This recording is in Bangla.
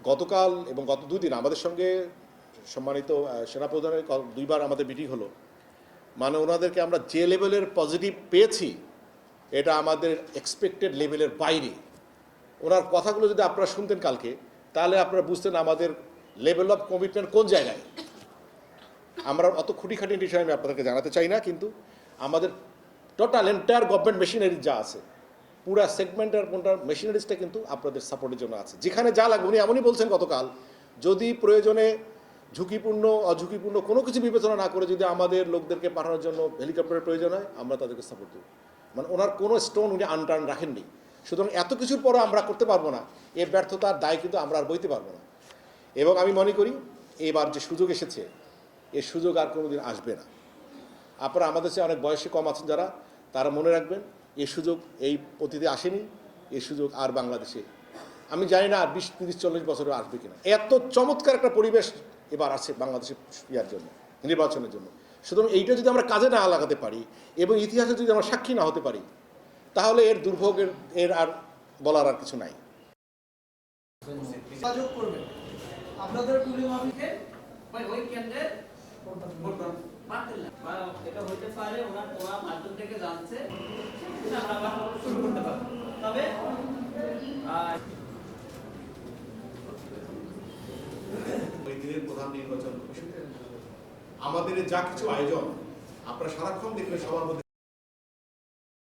গতকাল এবং গত দুদিন আমাদের সঙ্গে সম্মানিত সেনাপ্রধানের দুইবার আমাদের মিটিং হলো। মানে ওনাদেরকে আমরা যে লেভেলের পজিটিভ পেয়েছি এটা আমাদের এক্সপেক্টেড লেভেলের বাইরে। ওনার কথাগুলো যদি আপনারা শুনতেন কালকে, তাহলে আপনারা বুঝতেন আমাদের লেভেল অফ কমিটমেন্ট কোন জায়গায়। আমরা অত খুঁটিখাটি বিষয় আমি আপনাদেরকে জানাতে চাই না, কিন্তু আমাদের টোটাল এন্টায়ার গভর্নমেন্ট মেশিনারি যা আছে, পুরা সেগমেন্টের কোনটা মেশিনারিজটা কিন্তু আপনাদের সাপোর্টের জন্য আছে। যেখানে যা লাগবে, উনি এমনই বলছেন গতকাল, যদি প্রয়োজনে ঝুঁকিপূর্ণ অঝুঁকিপূর্ণ কোনো কিছু বিবেচনা না করে যদি আমাদের লোকদেরকে পাঠানোর জন্য হেলিকপ্টারের প্রয়োজন হয়, আমরা তাদেরকে সাপোর্ট দেব। মানে ওনার কোনো স্টোন উনি আনটার্ন রাখেননি। সুতরাং এত কিছুর পরও আমরা করতে পারবো না, এই ব্যর্থতার দায় কিন্তু আমরা আর বইতে পারবো না। এবং আমি মনে করি এবার যে সুযোগ এসেছে, এই সুযোগ আর কোনোদিন আসবে না। আপনারা আমাদের চেয়ে অনেক বয়সে কম আছেন যারা, তারা মনে রাখবেন এই সুযোগ এই অতীতে আসেনি, এই সুযোগ আর বাংলাদেশে আমি জানি না আর 20, 30, 40 বছরে আসবে কিনা। এত চমৎকার একটা পরিবেশ এবার আছে বাংলাদেশের ইয়ার জন্য, নির্বাচনের জন্য। সুতরাং এইটা যদি আমরা কাজে না লাগাতে পারি এবং ইতিহাসে যদি আমরা সাক্ষী না হতে পারি, তাহলে এর দুর্ভোগের এর আর বলার আর কিছু নাই। আপনাদের ওই কেন্দ্রে এটা হইতে পারে ওনার মাধ্যম থেকে জানছে, আমরা শুরু করতে পারবো। তবে ওই দিনের প্রধান নির্বাচন কমিশন আমাদের যা কিছু আয়োজন আপনারা সারাক্ষণ দেখবেন সবার মধ্যে